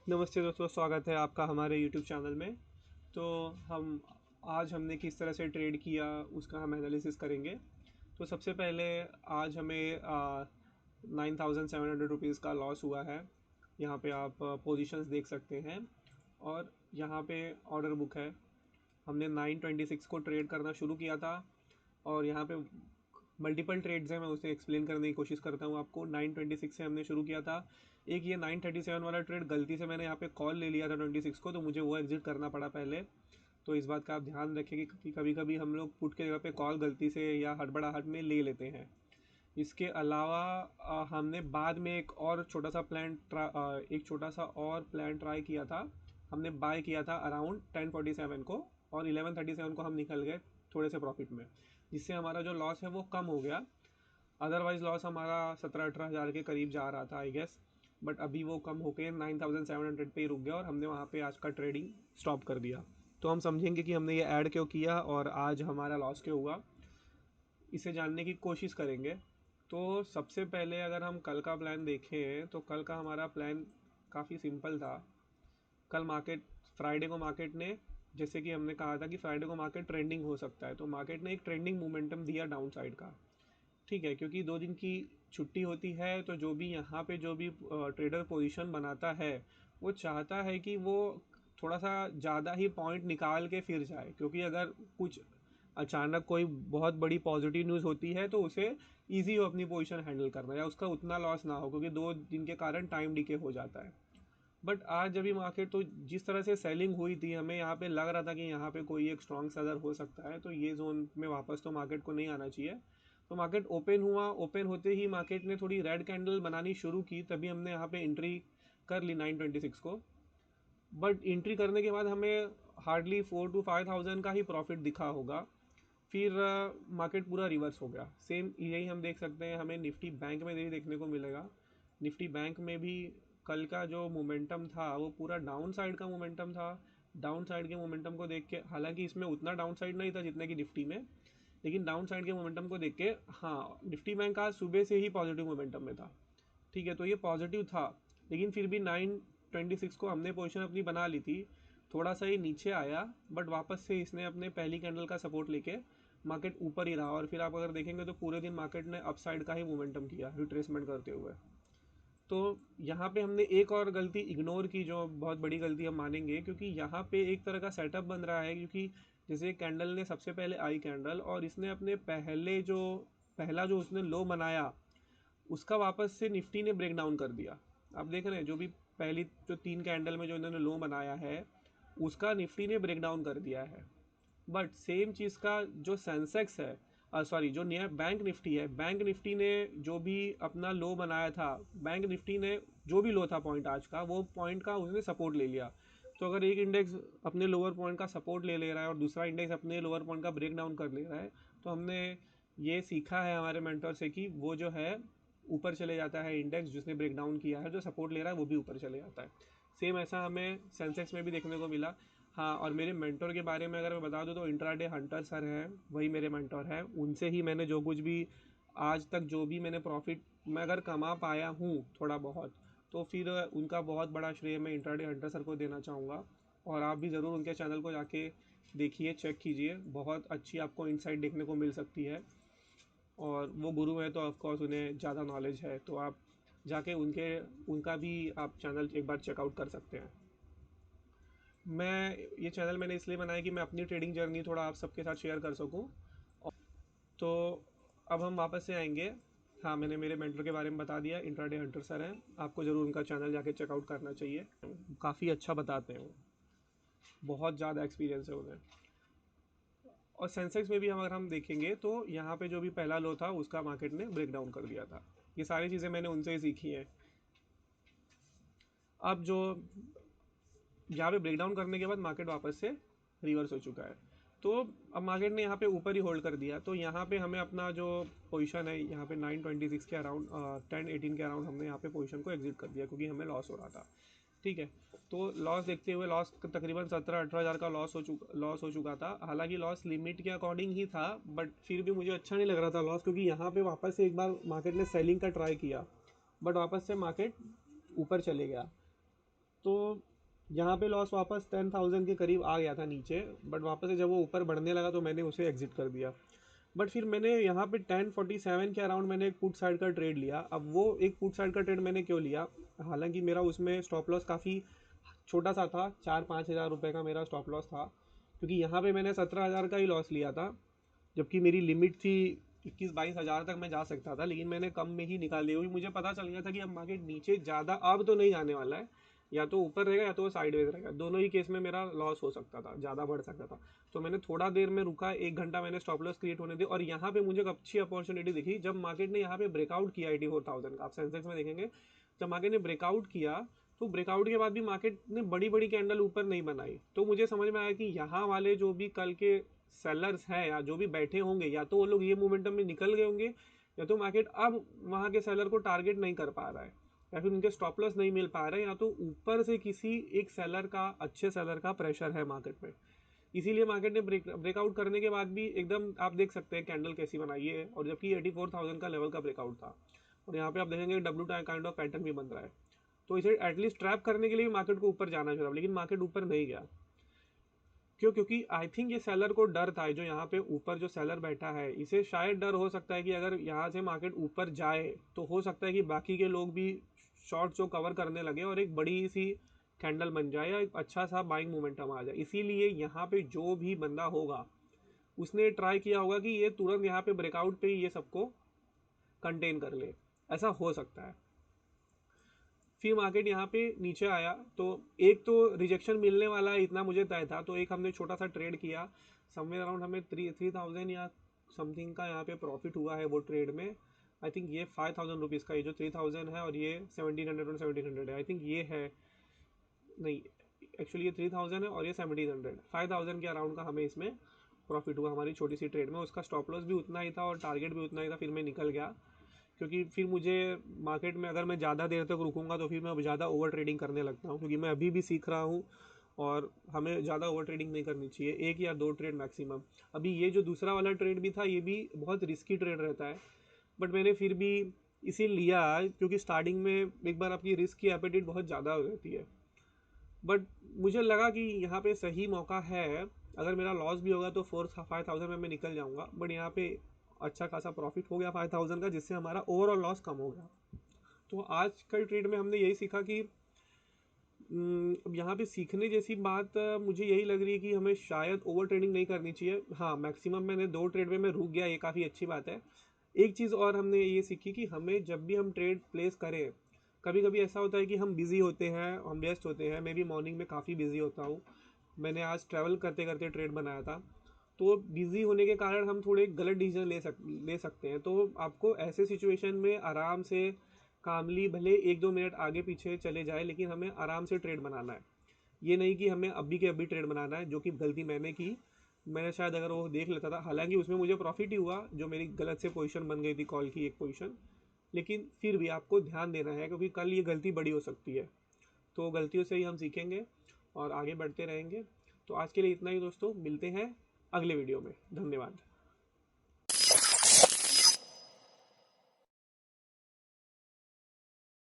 नमस्ते दोस्तों, स्वागत है आपका हमारे यूट्यूब चैनल में। तो हम आज हमने किस तरह से ट्रेड किया उसका हम एनालिसिस करेंगे। तो सबसे पहले आज हमें 9,700 रुपीज़ का लॉस हुआ है। यहाँ पे आप पोजीशंस देख सकते हैं और यहाँ पे ऑर्डर बुक है। हमने 926 को ट्रेड करना शुरू किया था और यहाँ पे मल्टीपल ट्रेड्स हैं, मैं उसे एक्सप्लेन करने की कोशिश करता हूँ आपको। 926 से हमने शुरू किया था। एक ये 937 वाला ट्रेड गलती से मैंने यहाँ पे कॉल ले लिया था 26 को, तो मुझे वो एग्जिट करना पड़ा पहले। तो इस बात का आप ध्यान रखें कि कभी कभी हम लोग पुट के जगह पे कॉल गलती से या हड़बड़ाहट में ले लेते हैं। इसके अलावा हमने बाद में एक छोटा सा और प्लान ट्राई किया था। हमने बाय किया था अराउंड 1047 को और 1137 को हम निकल गए थोड़े से प्रॉफिट में, जिससे हमारा जो लॉस है वो कम हो गया। अदरवाइज लॉस हमारा 17-18 हज़ार के करीब जा रहा था आई गेस, बट अभी वो कम होकर 9,700 पे ही रुक गया और हमने वहाँ पे आज का ट्रेडिंग स्टॉप कर दिया। तो हम समझेंगे कि हमने ये ऐड क्यों किया और आज हमारा लॉस क्यों हुआ, इसे जानने की कोशिश करेंगे। तो सबसे पहले अगर हम कल का प्लान देखें तो कल का हमारा प्लान काफ़ी सिंपल था। कल मार्केट फ्राइडे को मार्केट ने, जैसे कि हमने कहा था कि फ्राइडे को मार्केट ट्रेंडिंग हो सकता है, तो मार्केट ने एक ट्रेंडिंग मोमेंटम दिया डाउन साइड का। ठीक है, क्योंकि 2 दिन की छुट्टी होती है तो जो भी यहाँ पे जो भी ट्रेडर पोजीशन बनाता है वो चाहता है कि वो थोड़ा सा ज़्यादा ही पॉइंट निकाल के फिर जाए, क्योंकि अगर कुछ अचानक कोई बहुत बड़ी पॉजिटिव न्यूज़ होती है तो उसे ईजी हो अपनी पोजीशन हैंडल करना या उसका उतना लॉस ना हो, क्योंकि 2 दिन के कारण टाइम डीके हो जाता है। बट आज जब भी मार्केट, तो जिस तरह से सेलिंग हुई थी हमें यहाँ पे लग रहा था कि यहाँ पे कोई एक स्ट्रॉन्ग सेलर हो सकता है, तो ये जोन में वापस तो मार्केट को नहीं आना चाहिए। तो मार्केट ओपन हुआ, ओपन होते ही मार्केट ने थोड़ी रेड कैंडल बनानी शुरू की, तभी हमने यहाँ पे एंट्री कर ली 926 को। बट एंट्री करने के बाद हमें हार्डली 4 to 5 थाउजेंड का ही प्रॉफिट दिखा होगा। फिर मार्केट पूरा रिवर्स हो गया। सेम यही हम देख सकते हैं, हमें निफ्टी बैंक में यही देखने को मिलेगा। निफ्टी बैंक में भी कल का जो मोमेंटम था वो पूरा डाउन साइड का मोमेंटम था। डाउन साइड के मोमेंटम को देख के, हालांकि इसमें उतना डाउन साइड नहीं था जितने की निफ्टी में, लेकिन डाउन साइड के मोमेंटम को देख के हाँ, निफ्टी बैंक आज सुबह से ही पॉजिटिव मोमेंटम में था। ठीक है, तो ये पॉजिटिव था, लेकिन फिर भी 926 को हमने पोजीशन अपनी बना ली थी। थोड़ा सा ये नीचे आया बट वापस से इसने अपने पहली कैंडल का सपोर्ट लेके मार्केट ऊपर ही रहा और फिर आप अगर देखेंगे तो पूरे दिन मार्केट ने अपसाइड का ही मोमेंटम किया रिट्रेसमेंट करते हुए। तो यहाँ पे हमने एक और गलती इग्नोर की, जो बहुत बड़ी गलती हम मानेंगे, क्योंकि यहाँ पे एक तरह का सेटअप बन रहा है। क्योंकि जैसे कैंडल ने सबसे पहले आई कैंडल और इसने अपने पहला जो उसने लो बनाया उसका वापस से निफ्टी ने ब्रेक डाउन कर दिया। आप देख रहे हैं जो भी पहली जो 3 कैंडल में जो इन्होंने लो बनाया है उसका निफ्टी ने ब्रेक डाउन कर दिया है। बट सेम चीज़ का जो सेंसेक्स है, सॉरी, जो नया बैंक निफ्टी है, बैंक निफ्टी ने जो भी अपना लो बनाया था, बैंक निफ्टी ने जो भी लो था पॉइंट आज का, वो पॉइंट का उसने सपोर्ट ले लिया। तो अगर एक इंडेक्स अपने लोअर पॉइंट का सपोर्ट ले ले रहा है और दूसरा इंडेक्स अपने लोअर पॉइंट का ब्रेक डाउन कर ले रहा है, तो हमने ये सीखा है हमारे मेंटर से कि वो जो है ऊपर चले जाता है इंडेक्स, जिसने ब्रेक डाउन किया है, जो सपोर्ट ले रहा है वो भी ऊपर चले जाता है। सेम ऐसा हमें सेंसेक्स में भी देखने को मिला। हाँ, और मेरे मेंटर के बारे में अगर मैं बता दूँ तो इंट्राडे हंटर सर हैं, वही मेरे मेंटर हैं। उनसे ही मैंने जो कुछ भी आज तक जो भी मैंने प्रॉफिट मैं अगर कमा पाया हूँ थोड़ा बहुत, तो फिर उनका बहुत बड़ा श्रेय मैं इंट्राडे हंटर सर को देना चाहूँगा। और आप भी ज़रूर उनके चैनल को जाके देखिए, चेक कीजिए, बहुत अच्छी आपको इंसाइट देखने को मिल सकती है। और वो गुरु हैं तो ऑफकोर्स उन्हें ज़्यादा नॉलेज है, तो आप जाके उनका भी आप चैनल एक बार चेकआउट कर सकते हैं। मैं ये चैनल मैंने इसलिए बनाया कि मैं अपनी ट्रेडिंग जर्नी थोड़ा आप सबके साथ शेयर कर सकूं। तो अब हम वापस से आएंगे। हाँ, मैंने मेरे मेंटर के बारे में बता दिया, इंट्राडे हंटर सर हैं, आपको ज़रूर उनका चैनल जाके चेकआउट करना चाहिए। काफ़ी अच्छा बताते हैं वो, बहुत ज़्यादा एक्सपीरियंस है उन्हें। और सेंसेक्स में भी हम अगर हम देखेंगे तो यहाँ पे जो भी पहला लो था उसका मार्केट ने ब्रेक डाउन कर दिया था। ये सारी चीज़ें मैंने उनसे ही सीखी हैं। अब जो यहाँ पे ब्रेकडाउन करने के बाद मार्केट वापस से रिवर्स हो चुका है, तो अब मार्केट ने यहाँ पे ऊपर ही होल्ड कर दिया। तो यहाँ पे हमें अपना जो पोजीशन है यहाँ पे 926 के अराउंड 10-18 के अराउंड हमने यहाँ पे पोजीशन को एग्जिट कर दिया, क्योंकि हमें लॉस हो रहा था। ठीक है, तो लॉस देखते हुए लॉस तकरीबन 17-18 हज़ार का लॉस हो चुका था। हालांकि लॉस लिमिट के अकॉर्डिंग ही था, बट फिर भी मुझे अच्छा नहीं लग रहा था लॉस, क्योंकि यहाँ पे वापस से एक बार मार्केट ने सेलिंग का ट्राई किया बट वापस से मार्केट ऊपर चले गया। तो यहाँ पे लॉस वापस 10,000 के करीब आ गया था नीचे, बट वापस से जब वो ऊपर बढ़ने लगा तो मैंने उसे एग्जिट कर दिया। बट फिर मैंने यहाँ पे 1047 के अराउंड मैंने एक पुट साइड का ट्रेड लिया। अब वो एक पुट साइड का ट्रेड मैंने क्यों लिया, हालांकि मेरा उसमें स्टॉप लॉस काफ़ी छोटा सा था, 4-5 हज़ार रुपये का मेरा स्टॉप लॉस था, क्योंकि यहाँ पे मैंने 17,000 का ही लॉस लिया था, जबकि मेरी लिमिट थी 21-22 हज़ार तक मैं जा सकता था, लेकिन मैंने कम में ही निकाल लिया, क्योंकि मुझे पता चल गया था कि अब मार्केट नीचे ज़्यादा अब तो नहीं जाने वाला है, या तो ऊपर रहेगा या तो वो साइडवेज रहेगा, दोनों ही केस में मेरा लॉस हो सकता था, ज़्यादा बढ़ सकता था। तो मैंने थोड़ा देर में रुका, 1 घंटा मैंने स्टॉप लॉस क्रिएट होने दी, और यहाँ पे मुझे एक अच्छी अपॉर्चुनिटी दिखी जब मार्केट ने यहाँ पे ब्रेकआउट किया 84,000 का। आप सेंसेक्स में देखेंगे जब मार्केट ने ब्रेकआउट किया, तो ब्रेकआउट के बाद भी मार्केट ने बड़ी बड़ी कैंडल ऊपर नहीं बनाई, तो मुझे समझ में आया कि यहाँ वाले जो भी कल के सेलर्स हैं या जो भी बैठे होंगे, या तो वो लोग ये मोमेंटम में निकल गए होंगे, या तो मार्केट अब वहाँ के सेलर को टारगेट नहीं कर पा रहा है, या फिर उनके स्टॉप लॉस नहीं मिल पा रहे हैं, या तो ऊपर से किसी एक सेलर का, अच्छे सेलर का प्रेशर है मार्केट में। इसीलिए मार्केट ने ब्रेकआउट करने के बाद भी एकदम आप देख सकते हैं कैंडल कैसी बनाई है, और जबकि 84,000 का लेवल का ब्रेकआउट था, और यहाँ पे आप देखेंगे डब्ल्यू काइंड ऑफ पैटर्न भी बन रहा है। तो इसे एटलीस्ट ट्रैप करने के लिए भी मार्केट को ऊपर जाना चाहिए, लेकिन मार्केट ऊपर नहीं गया। क्यों? क्योंकि आई थिंक ये सेलर को डर था, जो यहाँ पे ऊपर जो सेलर बैठा है, इसे शायद डर हो सकता है कि अगर यहाँ से मार्केट ऊपर जाए तो हो सकता है कि बाकी के लोग भी शॉर्ट जो कवर करने लगे और एक बड़ी सी कैंडल बन जाए या एक अच्छा सा बाइंग मोमेंटम आ जाए। इसीलिए यहाँ पे जो भी बंदा होगा उसने ट्राई किया होगा कि ये तुरंत यहाँ पे ब्रेकआउट पे ही ये सबको कंटेन कर ले, ऐसा हो सकता है। फिर मार्केट यहाँ पे नीचे आया, तो एक तो रिजेक्शन मिलने वाला है इतना मुझे तय था, तो एक हमने छोटा सा ट्रेड किया समवेयर अराउंड, हमें 3,000 या समथिंग का यहाँ पे प्रॉफिट हुआ है वो ट्रेड में। आई थिंक ये 5,000 रुपीज़ का, ये जो 3,000 है और ये 1,700 और 1,700 है, आई थिंक ये है, नहीं एक्चुअली ये 3,000 है और ये 1,700, 5,000 के अराउंड का हमें इसमें प्रॉफिट हुआ हमारी छोटी सी ट्रेड में। उसका स्टॉप लॉस भी उतना ही था और टारगेट भी उतना ही था, फिर मैं निकल गया, क्योंकि फिर मुझे मार्केट में अगर मैं ज़्यादा देर तक रुकूंगा तो फिर मैं ज़्यादा ओवर ट्रेडिंग करने लगता हूँ, क्योंकि मैं अभी भी सीख रहा हूँ, और हमें ज़्यादा ओवर ट्रेडिंग नहीं करनी चाहिए, 1 या 2 ट्रेड मैक्सिमम। अभी ये जो दूसरा वाला ट्रेड भी था, ये भी बहुत रिस्की ट्रेड रहता है, बट मैंने फिर भी इसे लिया, क्योंकि स्टार्टिंग में एक बार आपकी रिस्क की एपेटाइट बहुत ज़्यादा हो जाती है। बट मुझे लगा कि यहाँ पे सही मौका है, अगर मेरा लॉस भी होगा तो 4-5,000 में मैं निकल जाऊँगा, बट यहाँ पे अच्छा खासा प्रॉफिट हो गया 5,000 का, जिससे हमारा ओवरऑल लॉस कम हो गया। तो आज कल ट्रेड में हमने यही सीखा कि अब यहाँ पे सीखने जैसी बात मुझे यही लग रही है कि हमें शायद ओवर ट्रेडिंग नहीं करनी चाहिए। हाँ, मैक्सिमम मैंने 2 ट्रेड में मैं रुक गया, ये काफ़ी अच्छी बात है। एक चीज़ और हमने ये सीखी कि हमें जब भी हम ट्रेड प्लेस करें, कभी कभी ऐसा होता है कि हम बिज़ी होते हैं, हम व्यस्त होते हैं, मैं भी मॉर्निंग में काफ़ी बिज़ी होता हूँ। मैंने आज ट्रैवल करते करते ट्रेड बनाया था, तो बिज़ी होने के कारण हम थोड़े गलत डिसीजन ले सकते हैं। तो आपको ऐसे सिचुएशन में आराम से कामली, भले 1-2 मिनट आगे पीछे चले जाए, लेकिन हमें आराम से ट्रेड बनाना है। ये नहीं कि हमें अभी के अभी ट्रेड बनाना है, जो कि गलती मैंने की। मैंने शायद अगर वो देख लेता था, हालांकि उसमें मुझे प्रॉफिट ही हुआ, जो मेरी गलत से पोजीशन बन गई थी, कॉल की एक पोजीशन, लेकिन फिर भी आपको ध्यान देना है, क्योंकि कल ये गलती बड़ी हो सकती है। तो गलतियों से ही हम सीखेंगे और आगे बढ़ते रहेंगे। तो आज के लिए इतना ही दोस्तों, मिलते हैं अगले वीडियो में। धन्यवाद।